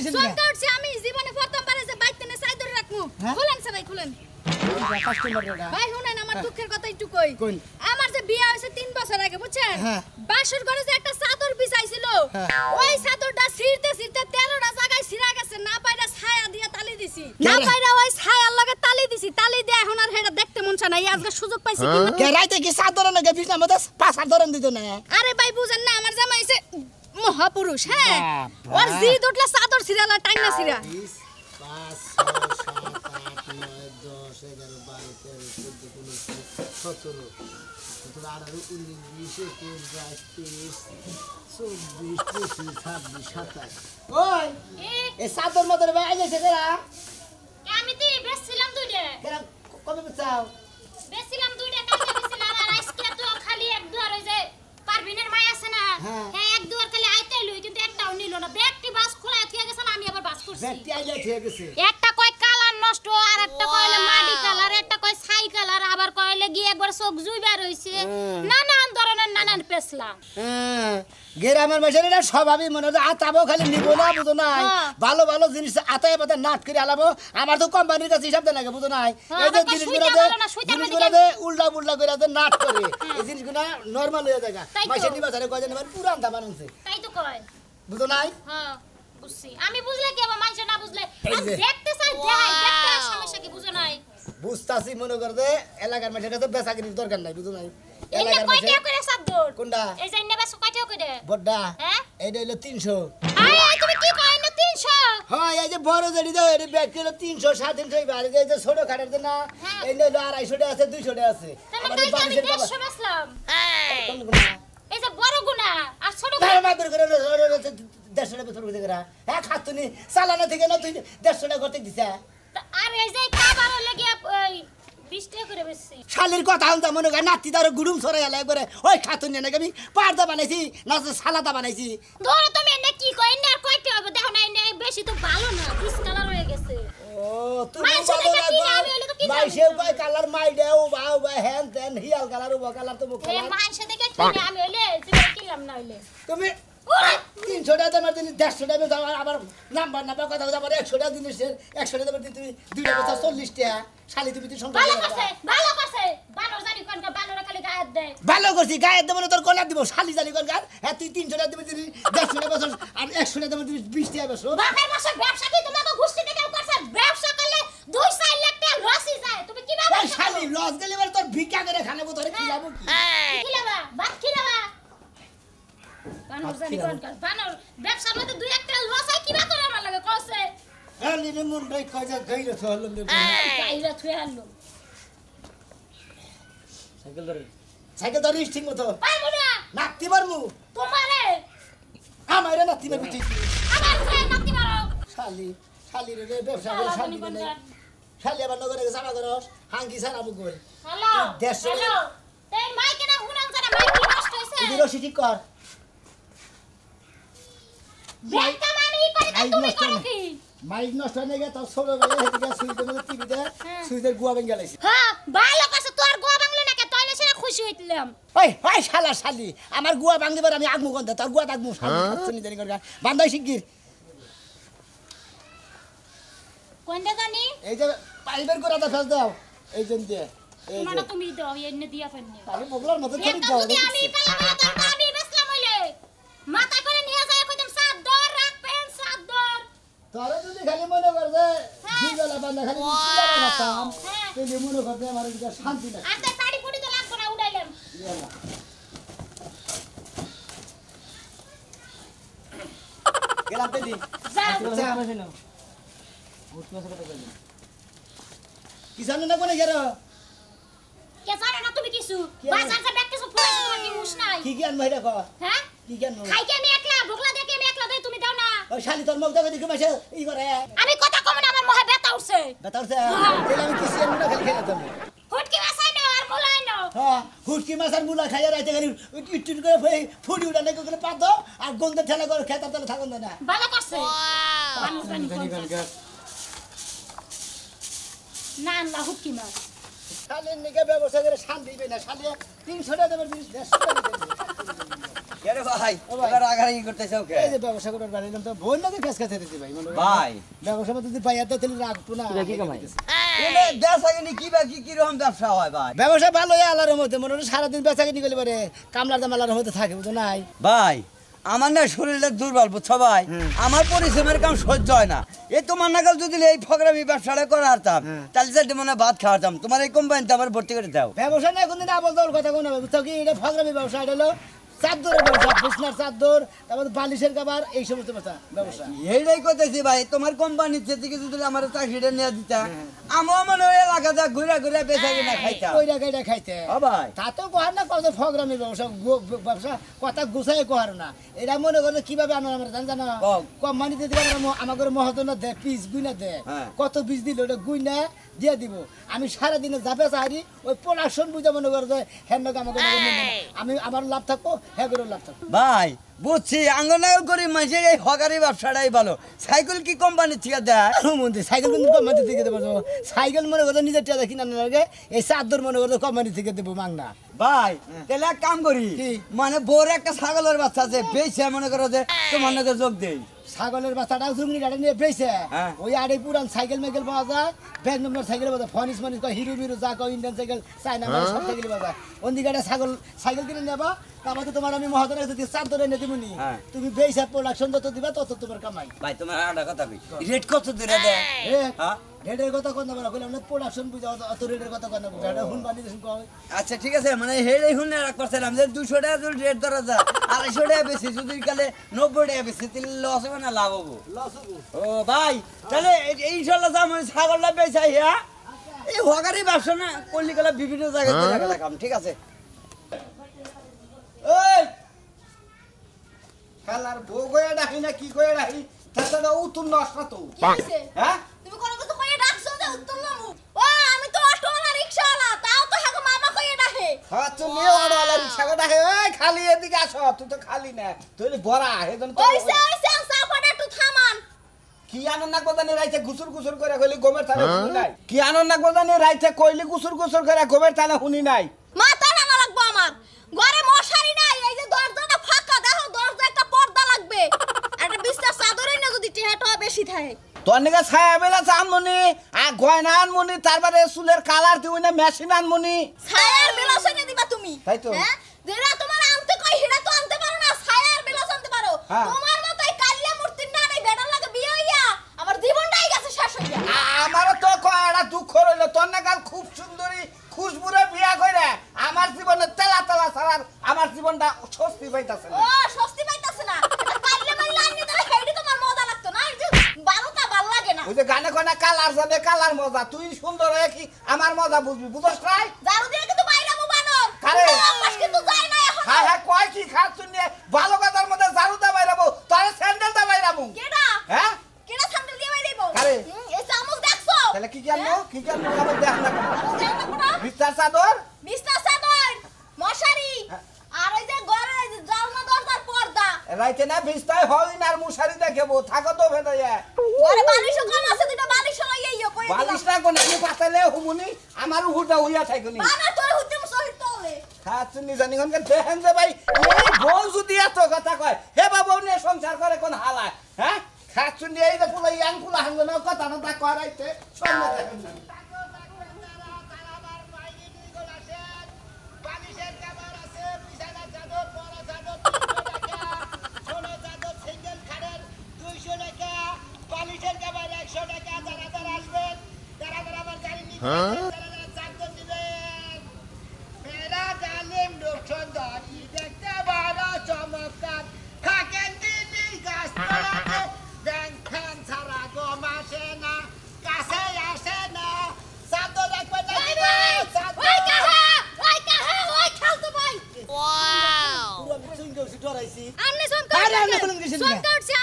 দিছেন সব কাটছি আমি জীবনে প্রথমবার যে বাইতে না সাই ধরে রাখমু খুলেন সবাই খুলেন ভাই শুনেন আমার দুঃখের কথা একটু কই আমার যে বিয়ে হইছে 3 বছর আগে বুঝছেন বাসর ঘরে যে একটা চাদর বিছাইছিল ওই চাদরটা ছিঁড়তে 13টা জায়গায় ছিঁড়া গেছে না পাইরা ছায়া দিয়া তালি দিছি না পাইরা ওই ছায়ার লগে তালি দিছি তালি দিয়ে এখন আর হেডা দেখতে মন চায় না আজকে সুযোগ পাইছি কি কে রাইতে কি চাদর না গে বিছনা মধ্যে পাঁচ ধরন দিত না আরে ভাই বুঝেন না আমার জামাই হইছে মহাপুরুষ হ্যাঁ ওর জি দুটলা চাদর ছিড়ালা টাইনা ছিড়া 5 6 7 8 9 10 11 12 13 14 15 16 ওই এ সাদর মধ্যে ভাই আইছে কেরা আমি তো বেচছিলাম দুইটা কেরা কবে বেচাও বেচছিলাম দুইটা কালকে বেচছিলাম আর আজকে তো খালি এক দুয়ার হই যে পারভিনের মাই আছে না হ্যাঁ এক দুয়ার খালি আইতে লই কিন্তু একটাও নিল না ব্যাগটি বাস খোলা থিয়া গেছে না আমি আবার বাস করছি ব্যাগটি আইলে ঠিক আছে একটা কয় কালার নষ্ট আর একটা কয়লে মাটি কালার একটা কয় ছাই কালার আবার কয়লে গিয়ে একবার চোখ জুইবার হইছে নানান ধরনের নানান পেছলাম গ্রামের মানুষের এটা স্বভাবই মনে হয় আতাবো খালি নিব না বুঝো নাই ভালো ভালো জিনিস আতায় পাতা নাট করে আলাবো আমার তো কোম্পানির কাছে হিসাব দেন লাগে বুঝো নাই এই যে জিনিসগুলো উল্টা পুল্টা করে নাট করে এই জিনিসগুলো নরমাল হয়ে যায় মাসে নিবা ধরে কয় জানেন পুরান দাম আনছে তাই তো কয় বুঝো নাই হ্যাঁ বুঝছি আমি বুঝলে কি আবার মানুষ না বুঝলে দেখতে চাই দেখাই দেখতে সমস্যা কি বুঝো নাই বুঝতাছি মনে করে দে এলাকার মানুষের কাছে বেচাকিনির দরকার নাই বুঝো নাই এলাকার কয়টা করে সাদর কোনটা এই যে নেবে কয়টা করে বড়ডা হ্যাঁ এইটা হলো 300 আয় তুমি কি কই না 300 হ্যাঁ এই যে বড় জড়ি দাও এই ব্যাগ কিলো 300 350 এই বাড়ি এই যে ছোট খাটের দে না এই হলো 250 টাকা আছে 200 টাকা আছে আমাদের 150 বেচলাম এই যে বড় গুনা আর ছোট ভাই মাদুর করে 150 টাকা বেতন করে হ্যাঁ খাতুনি চালানা থেকে না তুই 150 টাকা করতে দিছা আর এই যে খাবার লাগি 20 টাকা করে বেচছি শালির কথা হন মনে করে নাতি দার গুড়ুম ছড়াই আলাই করে ওই খাতুনি নাকি আমি পারদা বানাইছি না সালাদা বানাইছি ধরো তুমি এনে কি কই না কয়টা হবে দেখো না এনে বেশি তো ভালো না ডিস কালার হয়ে গেছে ও তুমি মাইসে কয় কালার মাই দেও বাও বা হ্যান তেন হিয়াল কালার ও কালার তো মুখ এ মাইসে দেখে কিনে আমি হইলে জিবা কিনলাম না হইলে তুমি 300 টাকা দামের দিন 150 টাকা দাও আবার নাম্বার কথা কথা আবার 100 টাকা জিনিসের 100 টাকা দামের দিন তুমি 240 টাকা শালি তুমি তুই সংখ্যা ভালো করছে বানর জানি কোন বানর খালি গায়ের দেয় ভালো করছি গায়ের দেব না তোর কলা দিব শালি জানি কোন গার হ্যাঁ তুই 300 টাকা দিবি 150 টাকা বছর আর 100 টাকা দিবি 20 টাকা বছর বাপের মাসে ব্যবসা কি তোমাকে ঘুষতে কেউ করছে ব্যবসা করলে 2-4 লাখ টাকা লসই যায় তুমি কি ভাবছ শালি লস গেলে এবার তোর ভিক্ষা করে খানাবো তোরে খিলাবো কি লাবা ভাত কি লাবা বানর জানি কোন বানর ব্যবসার মধ্যে 2-1 টাকা লস হয় কিবা করে আমার লাগে কইছে এলি নে মন রাই কইজা গাইরা তো হলম দে গাইরা থুই আনলো সাইকেল ধরে ঠিক মতো পারবো না নাতি মারমু তোমারে আমারে নাতি মারবি ঠিক আমার ছেলে নাতি মারো শালি রে ব্যবসা করে শালি নেই শালি আবার নগরে জামা করস হাঙ্গি সারা মুখ কই হ্যালো হ্যালো এই মাইক না হুনান জানা মাইক কি নষ্ট হইছে তুই রশি ঠিক কর বেটা মামি করে তুমি করো কি মাইক নষ্ট হয়ে গেছে তোর ছোট বেলা হেতে সুইতে মধ্যে টিভিতে সুইদের গুয়া ভেঙে গেছে হ্যাঁ ভালো কাছে তোর গোয়া বাংলা না কে তইলে সেটা খুশি হইতলাম ওই ওই শালা শালি আমার গুয়া ভাঙদিবার আমি আগমু গন্ধ তোর গুয়া আগমু শালি খাচ্ছনি জানি কর বান্দাই শিগগির কোনটা জানি এই যে পাইবের গোড়াটা ফেল দাও এই জন্য দিয়ে এই যে তোমার তুমি দাও এনে দিয়া ফেলনি আমি বগলার মতো এটা চলি দাও যদি আমি কালা তোর আমি বেসলাম হইলে মাথা করে নিয়ে যায় কইতাম সাত দর রাখবেন সাত দর তোরে যদি খালি মনে কর যে জিগলা বান্দা খালি চিলা রাখতাম তুই মনে কর যে আমার এটা শান্তি না আর তাই পাড়ি পুড়ি তো লাগবে না উড়াইলাম গেলাম পেদি যাও আমরা শুনো উঠতে কথা কই কি জানো না কোনে গেরো কে জানো না তুমি কিছু বাজার ব্যাগ কিছু ফুরাইছো তোমার কি মুশ নাই কি কি আনবো এটা কো হ্যাঁ কি কি আনবো খাইকে আমি একলা ভোগলা দেখে আমি একলা দেই তুমি দাও না ওই শালি তোর মুখ দেখে দেখে মাসে ই করে আমি কথা কম না আমার মহে ব্যথা উঠছে বেতারছে তাহলে আমি কি সিয়ান না খালি খেলে তুমি হুটকি বাসাই না আর মোলাই না হ্যাঁ হুটকি মাছ আর মুলা খাইয়া রাইতে খালি ইটুট করে ফুড়ি উড়া নাকি করে পাত আর গন্ধ ঠেলা করে খেতার তলে থাকুন না ভালো করছে না না হুটকি মাছ শালের নিকে ব্যবসা করে শান্তি দিবে না শালে 300 টাকা দেবেন 150 টাকা দেবেন আরে ভাই এবার আগাড়ি করতেছ ওকে এই যে ব্যবসা করার বাড়িলাম তো ভোর না কাজ কাছে দিতে ভাই মনে ভাই ব্যবসা মধ্যে যদি পাইয়া তো তাহলে রাখতো না কি কামাই এনে বেচাকেনি কি রকম ব্যবসা হয় ভাই ব্যবসা ভালো হয় আল্লাহর মধ্যে মনে হয় সারাদিন বেচা কিনি করলে পারে কামলার দাম আল্লাহর মধ্যে থাকে বুঝো নাই ভাই আমার না শরীরটা দুর্বল বুঝছো ভাই আমার পরিশ্রমের কাম সহ্য হয় না এই তোমার নাগাল যদি এই ফকরামি ব্যবসাটা করে আরতাম তাহলে যাতে মনে বাদ খাওয়াতাম তোমার এই কোম্পানিতে আমার ভর্তি করে দাও ব্যবসা না কোনদিন আবল তাবল কথা কোন হবে বুঝছো কি এটা ফাগরামি ব্যবসা এটা হলো চাদরের ব্যবসা বিছনার চাদর তারপর বালিশের কাবার এই সমস্ত ব্যবসা এইটাই করতেছি ভাই তোমার কোম্পানির থেকে যদি আমার চাকরিটা নিয়ে দিতা আমার মনে হয় এলাকাতে ঘুরে ঘুরে বেচা কিনা খাইতাম কইরা কইরা খাইতে ও ভাই তা তো কহার না কত ফগরামি ব্যবসা ব্যবসা কথা গুছাই কহার না এটা মনে করে কিভাবে আনো আমরা জানো কোম্পানিতে দিলে আমাদের মহাজনা দে পিস গুইনা দে কত পিস দিল ওটা গুইনা দিয়ে দিব আমি সারাদিনে যাবে চাহারি ওই প্রোডাকশন বুঝে মনে করে যে হ্যাঁ আমাকে আমি আমার লাভ থাকবো হ্যাঁ করে লাভ থাকবো ভাই বুঝছি আঙ্গনাগর গরিব মানুষের এই হকারি ব্যবসাটাই ভালো সাইকেল কি কোম্পানির থেকে দেয় মন্দির সাইকেল কিন্তু কোম্পানি থেকে দেবো সাইকেল মনে করো নিজের টাকা কিনা না লাগে এই চাদর মনে করো কোম্পানি থেকে দেবো মাংনা ভাই তাহলে এক কাম করি মানে বোর একটা ছাগলের বাচ্চা আছে বেশি মনে করো যে তোমার নাকি যোগ দেই ছাগলের বাচ্চাটা জুমনি গাড়ি নিয়ে বেছে ওই আড়ে পুরান সাইকেল মাইকেল পাওয়া যায় ব্যাগ নম্বর সাইকেল পাওয়া যায় ফনিস মনিস হিরো মিরো যা কো ইন্ডিয়ান সাইকেল চাইনা সব সাইকেল পাওয়া যায় অন্দিকে সাইকেল কিনে নেবা তারপরে তোমার আমি মহাজনের যদি চাপ ধরে এনে দিবনি তুমি বেসা প্রোডাকশন যত দিবা তত তোমার কামাই ভাই তোমার আড়া কথা কই রেট কত দিরে দেয় হ্যাঁ রেটের কথা কোন না বলে আমরা প্রোডাকশন বুঝা অত রেটের কথা কোন না এটা হুন বানি দেন কই আচ্ছা ঠিক আছে মানে হেড়ে হুন রাখ পারছিলাম যে 200 টাকা যদি রেট ধরা যায় 250 টাকা বেশি যদি কালে 90 টাকা বেশি তাহলে লস হবে না লাভ হবে লস হবে ও ভাই তাহলে ইনশাআল্লাহ আমি ছাগলটা বেচাই হ্যাঁ এই হকারি ব্যবসা না কলিকালা বিভিন্ন জায়গায় দেখা দেখাম ঠিক আছে ওই খালার ভোগ হয়ে ডাকি না কি করে ডাকি তাছাড়া উত্তর নষ্ট তো কি হইছে হ্যাঁ তুমি কোন কিছু কইয়া ডাকছো যে উত্তর লামু ও আমি তো অটো না রিকশাওয়ালা তাও তো হাগো মামা কইয়া ডাকে হ্যাঁ তুমি অটোওয়ালা রিকশা ডাকে ওই খালি এদিকে আসো তুই তো খালি না তুই বড়া হেজন তো ওইছে সাপাটা একটু থামান কি আনন্দ গোদানি রাইতে গুসুর গুসুর করে কইলি গোমের তালে হুনি নাই কি আনন্দ গোদানি রাইতে কইলি গুসুর গুসুর করে গোমের তালে হুনি নাই মাথা টানা লাগবো আমার ঘরে মশারি নাই এই যে দরজাটা ফাঁকা দেখো দরজা একটা পর্দা লাগবে একটা বিছনা চাদরই না যদি টেহাটা বেশি থাকে তোর নিকে ছায়া বেলা আনমনি আর গয়না আনমনি তারপরে চুলের কালার দিই না মেশিন আনমনি ছায়ার বেলাস এনে দিবা তুমি তাই তো হ্যাঁ যেটা তোমার আনতে কই হেটা তো আনতে পারো না ছায়ার বেলাস আনতে পারো তোমার মত এই কালিয়া মূর্তির না নাই বেটার লাগে বিয়ে হইয়া আমার জীবনটাই গেছে শেষ হইয়া আমারও তো কয়টা দুঃখ রইল তোর নাগাল খুব সুন্দরী খুশবুরে বিয়া কইরা আমার জীবনে তেলা তেলা ছাড়ার আমার জীবনটা স্বস্তি পাইতাছে না ও স্বস্তি পাইতাছে না এটা কালিয়া মাইলা আনি তাহলে হেডি তোমার মজা লাগতো না এই যে বারোটা ভাল লাগে না ওই যে গানে গানে কালার যাবে কালার মজা তুই সুন্দর হয়ে কি আমার মজা বুঝবি বুঝছ নাই জারু দিয়ে কিন্তু বাইরামু বানর কারে আকাশ কিন্তু যায় না এখন হ্যাঁ হ্যাঁ কয় কি খাচ্ছ নিয়ে ভালো কথার মধ্যে জারু দা বাইরাবো তারে স্যান্ডেল দা বাইরাবো কেডা হ্যাঁ কেডা সান্ডেল দিয়ে বাইরাইবো কারে এই চামচ দেখছো তাহলে কি জানো খাবার দেখ না জানো কোটা বিস্তার চাদর বিছনা চাদর মশারি আর ওই যে ঘরে জানলা দরজার পর্দা রাইতে না বিস্তায় হই না আর মুশারি দেখবো থাকো তো ভেদাইয়া ঘরে বালিশও কম আছে দুটো বালিশ লইয়া ইয়ো কই দিলাম বালিশ না কোন আমি পাতালে হুমুনি আমার হুটা হইয়া থাকুনি বানা তোর হুতে সহিত তোলে খাচ্ছ নি জানি কোন দেখেন যে ভাই এই বউ যদি এত কথা কয় হে বাবু নিয়ে সংসার করে কোন হালায় হ্যাঁ খাচ্ছ নি এই যে পুরো ইয়াং পুলা হাঙ্গন কথা না তা করাইতে সামনে দেখেন না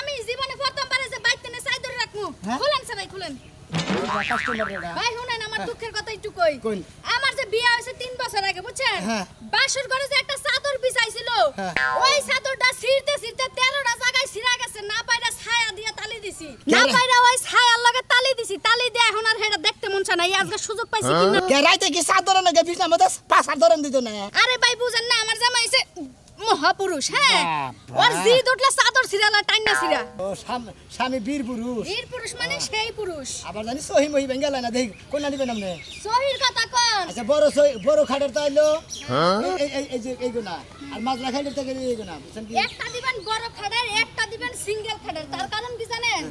আমি জীবনে প্রথম বারে যে বাইতে না সাই ধরে রাখমু খুলেন সবাই খুলেন ভাই শুনেন আমার দুঃখের কথা একটু কই আমার যে বিয়ে হইছে 3 বছর আগে বুঝছেন বাসর ঘরে যে একটা চাদর বিছাইছিল ওই চাদরটা ছিঁড়তে ছিঁড়তে 13টা জায়গায় ছিঁড়া গেছে না পাইরা ছায়া দিয়ে তালি দিছি না পাইরা ওই ছায়ার লগে তালি দিছি তালি দিয়ে এখন আর হেডা দেখতে মন চায় না এই আজকে সুযোগ পাইছি কিনা কে রাইতে কি চাদর না গে বিছনা মধ্যে পাছার ধরেন দিত না আরে ভাই বুঝেন না আমার জামাই হইছে মহাপুরুষ হ্যাঁ বাবা। ওর জি দুটলা চাদর ছিড়ালা টাইনা ছিড়া ও স্বামী বীর পুরুষ বীর পুরুষ মানে সেই পুরুষ আবার জানি সহি মহি বেঙ্গালা না দেখ কোন নিবেন আপনি সহির কথা কোন আচ্ছা বড় খাটের তো আইলো এই যে এইগুনা আর মাজলা খাটের তো এইগুনা বুঝছেন কি একটা দিবেন বড় খাড়ার একটা দিবেন সিঙ্গেল খাড়ার তার কারণ কি জানেন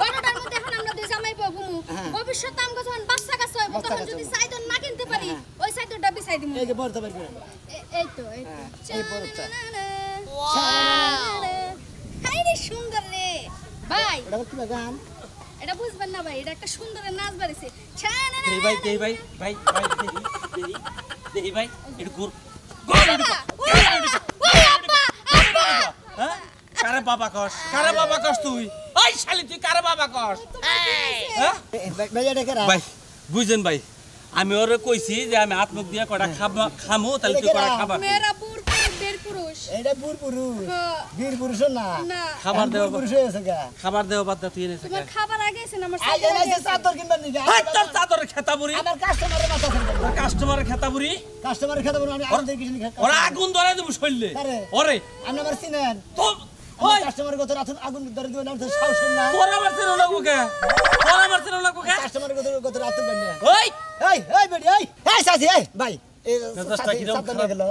বড়টার মধ্যে এখন আমরা দুই জামাই বউ ঘুমু ভবিষ্যতে আমগো যখন বাচ্চা কাছে হইব তখন যদি চাইদর না কিনতে পারি ওই চাইদরটা বিছাই দিমু এই যে বড় তো বের করে এই তো এই এই বড়টা হাই রে সুন্দর রে ভাই ওটা কি গান এটা বুঝবেন না ভাই এটা একটা সুন্দর নাচ বাড়িছে দেই ভাই দেই ভাই একটু ঘুর হ্যাঁ কারে বাবা কস তুই ওই শালি তুই কারে বাবা কস হ্যাঁ ভাই এটা কেরা ভাই বুঝেন ভাই আমি ওরে কইছি যে আমি আত্মক দিয়া কটা খামু তাহলে তুই কটা খাবার মেরা বীর পুরুষ এটা বীর পুরুষ হ্যাঁ। বীর পুরুষ না না খাবার দেও পুরুষ হয়েছে গা খাবার দেও বাদ তুই এনেছিস তোমার খাবার আগে আছে না আমার আই এলাইছে চাদর কিনবার নি হাই তোর চাদরে খেতাবুরি আমার কাস্টমারের মাথা ফেলবে তোর কাস্টমারের খেতাবুরি কাস্টমারের খেতে বলবো আমি আগে কিছু খাই ওরা আগুন ধরে দেবো শরীরে কারে? ওরে আপনি আমার চিনেন তো ওই ওই কাস্টমারের কথা আগুন ধরে দিবেন আর তো সাহস না তোর আমার চেনো লাগবো কে তোর আমার চেনো লাগবো কে কাস্টমারের কথা রাত বেন ওই এই বেডি এই সাথী এই ভাই এই মেজাজটা কিরকম চাদর খারাপ? গেল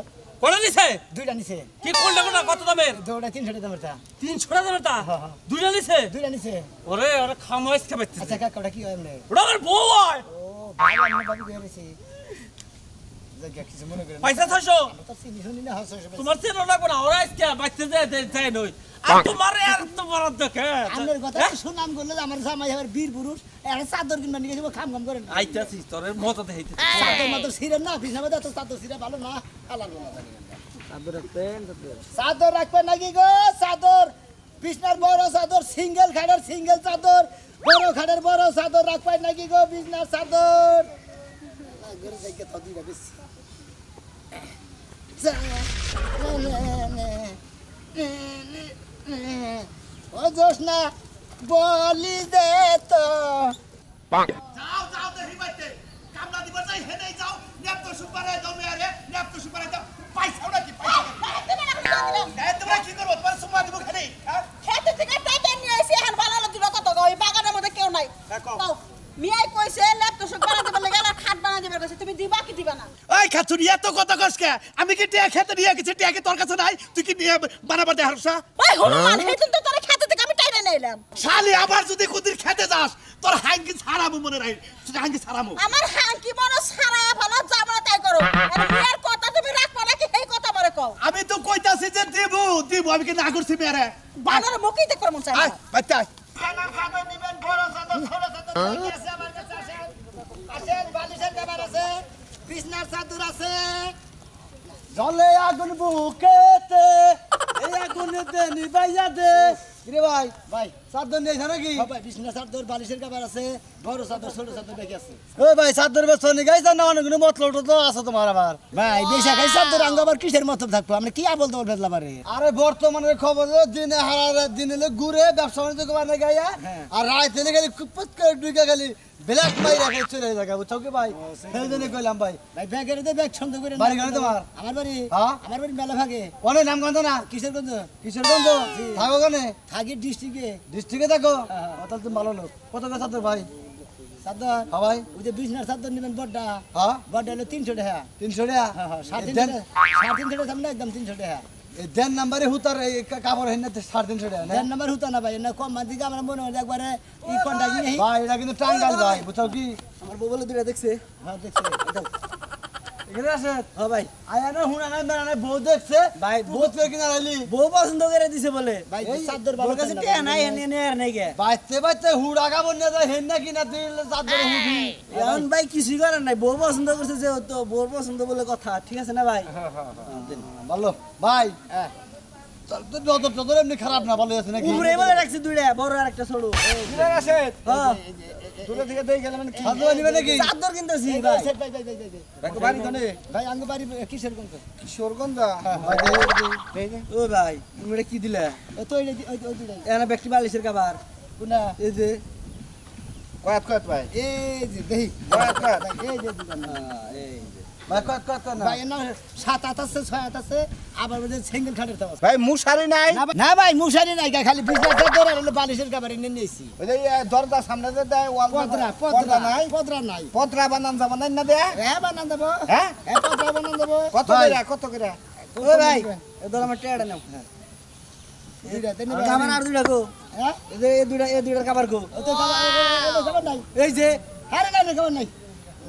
কোন নিছে দুইটা নিছে কি করলে না কত দামের দুইটা 300 টাকা দামের 300 টাকা দামের তা হ্যাঁ, হ্যাঁ। দুইটা নিছে দুইটা নিছে ওরে ওরে খামাইস খাবাইতে আচ্ছা কাকা ওটা কি হয় এমনি ওটা আমার বউ হয় ও ভাই আমি বাবু গিয়ে গেছি জায়গা কিছু মনে করেন পয়সা 600 আমরা তো চিনি শুনি না হাসো তোমার চেনো লাগবো না ওরা আজকে বাইতে যায় নই আর তোমার দেখে আমার কথা শুনাম করলে আমার জামাই আমার বীর পুরুষ একটা চাদর কিনবা নিয়ে যাবো খাম করেন আইতাছি তোর মজা দেখাইতে চাদর মাত্র ছিঁড়েন না বিছানা তো চাদর ছিঁড়ে ভালো না আলাদা চাদর রাখবেন নাকি গো চাদর বিছনার বড় চাদর সিঙ্গেল খাটের সিঙ্গেল চাদর বড় খাটের বড় চাদর রাখবেন নাকি গো বিছনার চাদর ঘরে যাইকে তো দিবা বেশি ও জোসনা বলি দে তো যাও দেখি বাইতে কামলা দিব যাই হেনেই যাও নেপতো সুপারে দাও মেরে নেপতো সুপারে দাও পয়সা নাকি তোমরা কি করবো তোমার সুমা দিব খালি খেতে থেকে টাকা নিয়ে এসে এখন বানালো দিল কত গো এই বাগানের মধ্যে কেউ নাই কও মিয়াই কইছে ল্যাপটপ সব বানা দেবে লাগা আর খাট বানা দেবে কইছে তুমি দিবা কি দিবা না ওই খাতুরি এত কত কসকে আমি কি টিয়া খেতে নিয়ে গেছি টিয়া কি তোর কাছে নাই তুই কি নিয়ে বানাবার দে হারসা ওই হনুমান হেতুন তো তোর খেতে থেকে আমি টাইনে নিলাম শালি আবার যদি কুদির খেতে যাস তোর হাঙ্গি ছাড়াবো মনে রাখ তুই হাঙ্গি ছাড়াবো আমার হাঁকি মনে সারায় ভালো যাবো তাই করো আর মিয়ার কথা তুমি রাখবা নাকি এই কথা মরে কও আমি তো কইতাছি যে দিব আমি কি না করছি মেরে বানর মুখই দেখতে মন চাই আয় বাচ্চা খানার চাদর নিবেন বড় চাদর ছোট চাদর কি আছে আমার কাছে আসেন বালিশের কভার আছে বিছনার চাদর আছে জলে আগুন বুকেতে এই আগুন দে নিবাইয়া দে রে ভাই ভাই চাদর নেই নাকি ভাই বিছনার চাদর বালিশের কভার আছে বড় চাদর ছোট চাদর দেখি আছে ও ভাই চাদর বেশ নি গাইছ না অনেক মতলব তো আছে তোমার আবার ভাই বেশা খাই চাদর আঙ্গ আবার কিসের মতলব থাকবো আমরা কি বলতে বলবেন লাবারে আরে বর্তমানের খবর হলো দিনে হারারে দিনে ঘুরে ব্যবসা বাণিজ্য করে গাইয়া আর রাতে গেলে কুপত করে ঢুকে গেলি ব্ল্যাক মাইরা খেয়ে চলে যাবে বুঝছো কি ভাই সেই জন্য কইলাম ভাই ভাই ব্যাগের দে ব্যাগ ছন্দ করে বাড়ি গাড়ি তোমার? আমার বাড়ি হ্যাঁ? আমার বাড়ি মেলা ভাগে অনেক নাম গন্ধ না কিসের গঞ্জ কিশোরগঞ্জ থাকো কেনে থাকি ডিস্ট্রিক্টে ডিস্ট্রিক্টে থাকো হ্যাঁ। তাহলে তুমি ভালো লোক কত করে চাদর ভাই চাদর হ্যাঁ ভাই ওই যে বিছনার চাদর নেবেন বড়টা হ্যাঁ বড়টা হলো 300 টাকা 300 টাকা হ্যাঁ হ্যাঁ সাড়ে দেন 300 টাকা সামনে একদম 300 টাকা এই দেন নাম্বারে হুতার এই কাপড় হেন 350 টাকা না দেন নাম্বার হতো না ভাই না কম মান দিকে আমরা মনে হয় একবারে ই কন্টাক্ট নেই ভাই এটা কিন্তু টাঙ্গাল ভাই বুঝছো কি আমার বউ বলে দুইটা দেখছে হ্যাঁ দেখছে এখানে আছে হ্যাঁ ভাই আয়া না হুনা না না বউ দেখছে ভাই বহুত করে কিনা আইলি বউ পছন্দ করে দিছে বলে ভাই চাদর ভালো কাছে টিয়া নাই এনে নে আর নাই গে বাইতে বাইতে হুড়া গাবন না যায় হেন না কিনা দিলে চাদর হুডি এখন ভাই কিছুই করার নাই বউ পছন্দ করছে যে তো বউর পছন্দ বলে কথা ঠিক আছে না ভাই ভালো ভাই তো যত যত এমনি খারাপ না ভালো আছে নাকি উপরে বলে রাখছি দুইটা বড় আর একটা ছোট কিনা আছে হ্যাঁ দূরে থেকে দেই গেল মানে কি চাদর নিবে নাকি চাদর কিনতেছি ভাই ভাই বাড়ি কোনে ভাই আঙ্গ বাড়ি কিসের কোন কিশোরগঞ্জ ও ভাই তুমি কি দিলা তো ওই ওই দুইটা এনা ব্যক্তি বালিশের কভার কোনা এই যে কয়াত কয়াত ভাই এই যে দেই কয়াত কয়াত এই যে দোকান এই যে ভাই কত না ভাই না 7 8 আছে 6 8 আছে আবার বলে সিঙ্গেল খাটের দাম আছে ভাই মুশারি নাই না ভাই মুশারি নাই খালি বিজনেসের দরে হলো বালিশের কাভারে নিয়ে নিয়েছি ওই যে দরজা সামনে যে দেয় ওয়াল পদ্রা নাই নাই পদ্রা বানান যাব না দে হ্যাঁ বানান দেবো হ্যাঁ হ্যাঁ পদ্রা বানান দেবো কত করে ও ভাই এদর আমার টেড়া নাও দুইটা তিন আমার আর দুইটা গো হ্যাঁ এই দুইটার খাবার গো ও তো খাবার নাই এই যে আরে না খাবার নাই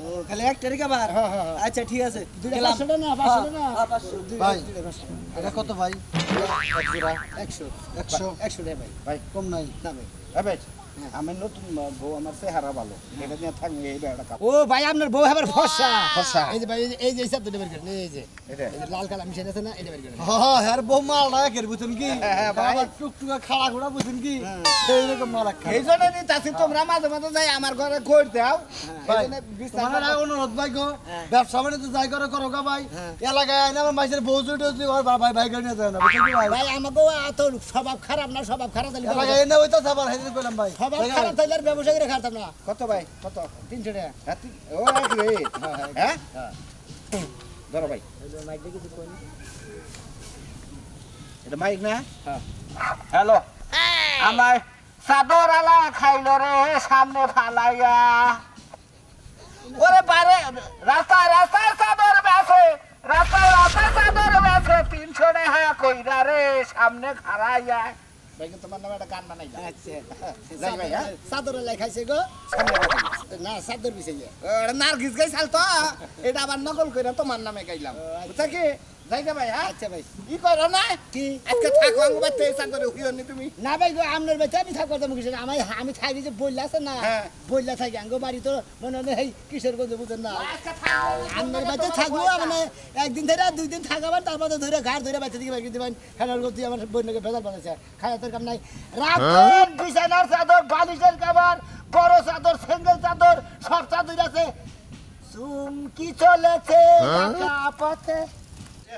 ও খালি একটারই খাবার হ্যাঁ, হ্যাঁ, হ্যাঁ। আচ্ছা ঠিক আছে দুইটা গেলাম। 500 না 500 না হ্যাঁ, 500 ভাই এটা কত ভাই 100 100 টাকা ভাই ভাই কম নাই না ভাই ভাই আমি নতুন বউ আমার চেহারা ভালো এটা নিয়ে থাকবে এই বেড়াটা কাপ ও ভাই আপনার বউ আবার ফর্সা ফর্সা। এই যে ভাই এই যে হিসাব দুটো বের করেন এই যে এটা এই যে লাল কালার মিশে আছে না এটা বের করেন হ্যাঁ হ্যাঁ বউ মাল না এর বুঝুন কি হ্যাঁ, ভাই। বাবা টুকটুকা খাড়া ঘোড়া বুঝুন কি সেই রকম মাল এক এই জন্য নি তাছি তোমরা মাঝে মাঝে যাই আমার ঘরে কই দাও ভাই, এই জন্য বিস্তার তোমার আর অনুরোধ ভাই গো ব্যবসা বাণিজ্য যাই করে করো গা ভাই এলাকায় আইনা আমার মাইসের বউ জুটে ভাই ভাই করে নিয়ে যায় না বুঝছেন কি ভাই ভাই আমাকে এত স্বভাব খারাপ না স্বভাব খারাপ তাহলে এলাকায় এনে হইতো আবার হেদিন কইলাম ভাই স্বভাব খারাপ তাহলে আর ব্যবসা করে খাতাম না কত ভাই কত 300 টাকা হ্যাঁ, ও এক রে হ্যাঁ ধরো ভাই এটা মাইক না হ্যালো আমার চাদর আলা খাইল রে সামনে ফালাইয়া ওরে বারে রাস্তায় চাদর বেছে রাস্তায় চাদর বেছে 300 টাকা কইরা রে সামনে খাড়াইয়া ভাই কিন্তু তোমার নামে একটা গান বানাই দাও আচ্ছা যাই ভাই হ্যাঁ চাদর লেখাইছে গো না চাদর বিছাইয়া ওটা নার্গিস গাই চাল তো এটা আবার নকল কইরা তোমার নামে গাইলাম বুঝছা কি যাইগা ভাই হ্যাঁ আচ্ছা ভাই ই করো না কি আজকে থাকো আঙ্গ বাচ্চা চাদরে হুইও নি তুমি না ভাই গো আমনের বাচ্চা আমি থাকবো তো কিছু আমি থাকি যে বইলা আছে না হ্যাঁ। বইলা থাকি আঙ্গ বাড়ি তো মনে হয় এই কিশোরগঞ্জ বুঝেন না আজকে থাকো আমনের বাচ্চা থাকবো মানে একদিন ধরে 2 দিন থাকাবার তারপর তো ধরে ঘাট ধরে বাচ্চা দিকে বাকি দিবেন খেলার করতে আমার বইনকে ভেজাল বানাইছে খাওয়া তোর কাম নাই রাখুন বিছানার চাদর বালিশের কভার বড় চাদর সিঙ্গেল চাদর সব চাদর আছে চুমকি চলেছে একা পথে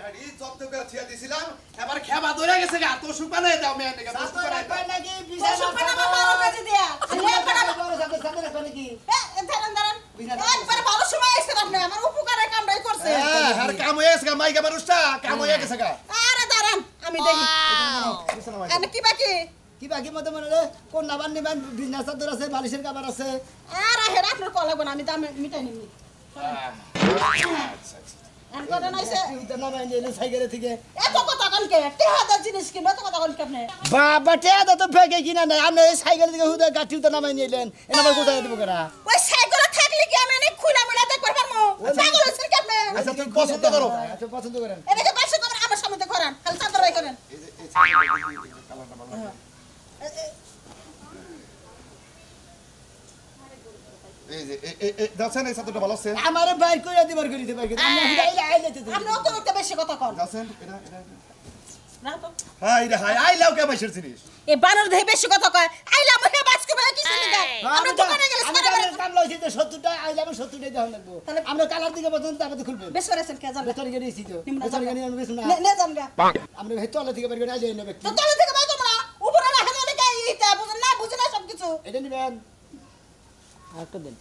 হাড়ি জব্দ করে থিয়া দিছিলাম এবার খেবা ধরে গেছে গা তো সুপালে দাও মেয়ে নাকি তো সুপালে দাও নাকি পশু পানা বারো কেজি দিয়া লে পানা বড় চাদর চাদর আছে নাকি দাঁড়ান একবার ভালো সময় আইছে আপনি আমার উপকারের কামটাই করছে হ্যাঁ আর কাম হয়ে গেছে গা মাইকা মানুষটা কাম হয়ে গেছে গা আরে দাঁড়ান আমি দেখি এনে কি বাকি কি বাকি মতে মনে রে কোন নাবার নিবেন বিজনেস চাদর আছে বালিশের কভার আছে আর হেড আপনার কল লাগবে না আমি দাম মিটাই নিমনি আর কত নাইছে তুই না বাইনে এনে সাইকেলে থেকে এত কথা কোন কে টেহাদার জিনিস কিনবে এত কথা কোন কে আপনি বাবা টেদা তো ফেকে কিনা নাই আপনি এই সাইকেল থেকে হুদা গাঠি তো নামাই নিলেন এনা আবার কোথায় দিব কেনা ওই সাইকেলে থাকলে কি আমি এনে খুলা মিলা দেখবার পারমু পাগল হইছেন কি আপনি আচ্ছা তুমি পছন্দ করো আচ্ছা পছন্দ করেন এদিকে বাসে করেন আমার সামনে করেন খালি চাদর রাই করেন এই যে দাছেন এই সাতটা ভালো আছে আমারে বাইর কইরা দিবার করি দিবার করি আমি আইলে আইলে তো আপনি অত অত বেশি কথা কন দাছেন এটা না তো হাই রে হাই আই লাও কে বাইশের জিনিস এই বানর দেহে বেশি কথা কয় আইলা মহে বাস করবে কি শুনি দেন আমরা দোকানে গেলে আমি সারা বেলা কাম লইছি তো 70টা আইলে আমি 70টাই দেওয়া লাগবো তাহলে আমরা কালার দিকে পর্যন্ত তারপরে খুলবেন বেশ করেছেন কে জানেন বেতন গেড়েছি তো নিম্ন বেতন গেড়ে আমি বেশ না নে জান গা আমরা ভেতর থেকে বাইর করে আইলে নেবে তো তলে থেকে বাইতো না উপরে রাখা জানে কে ইটা বুঝেন না বুঝেন না সব কিছু এটা নিবেন আরেকটা দেন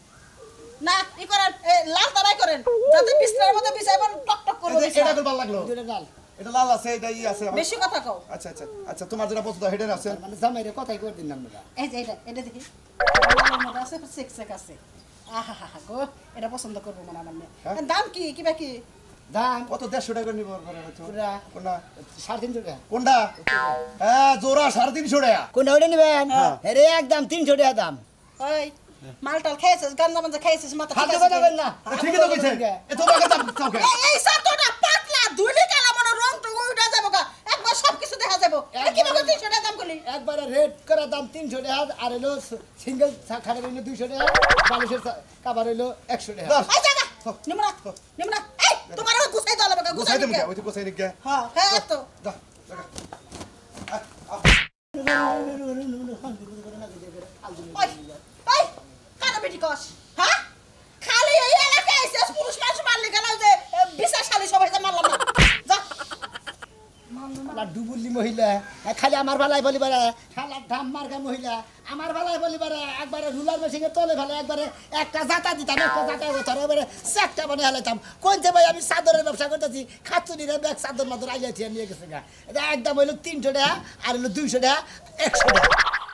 না ই করেন লাল তারাই করেন যাতে বিছনার মধ্যে বিছাইবেন টক টক করবে এটা তো ভালো লাগলো দুটো ডাল এটা লাল আছে এটা ই আছে আমার বেশি কথা কও আচ্ছা আচ্ছা আচ্ছা তোমার যেটা পছন্দ হেডের আছে মানে জামাইরে কথাই করে দিন আমরা এই যে এটা দেখি মধ্যে আছে সেক সেক আছে আহা হা হা গো এটা পছন্দ করবো মানে আমার মেয়ে দাম কি কিবা কি দাম কত 150 টাকা নিব ঘরে পুরা কোনটা 350 টাকা কোনটা হ্যাঁ জোড়া 350 টাকা কোনটা ওটা নিবেন আরে একদম 300 টাকা দাম ওই মালটাল খাইছিস গান্দা মাঝে খাইছিস মাথা খাদ্য কথা বল না ঠিকই তো কইছে এ তোমার কথা চাওকে এই সাতটা পাতলা দুলি কালা মনে রং তো উল্টা যাবো গা একবার সব কিছু দেখা যাবো কি ভাবে 300 টাকা দাম করলি একবারে রেড করা দাম 300 টাকা আর হলো সিঙ্গেল খাবার হইলো 200 টাকা বালিশের কভার হইলো 100 টাকা এই জায়গা নিমরা এই তোমার গুছাই দাও লাগবে গোসাই গুছাই দেব দে ওই তো গোসাই নিকে হ্যাঁ হ্যাঁ তো দা ওই ওই কানা বেটি কস হ্যাঁ খালি এই এলাকায় এসে পুরুষ মানুষ মারলি কেন যে বিশাশালী সবাই যে মারলাম না যা ডুবুলি মহিলা খালি আমার বেলায় বলি বেলা দাম মার্কা মহিলা আমার বেলায় বলিবারে একবারে রুলার মেশিনে তলে ফেলে একবারে একটা জাতা দিতাম একটা জাতা কথা এবারে চেকটা বানিয়ে হেলাইতাম কোনছে ভাই আমি চাদরের ব্যবসা করতেছি খাতুনিরে ব্যাগ চাদর মাদর আইয়াছি নিয়ে গেছে গা এটা একদম হইলো 300 টাকা আর হইলো 200 টাকা 100 টাকা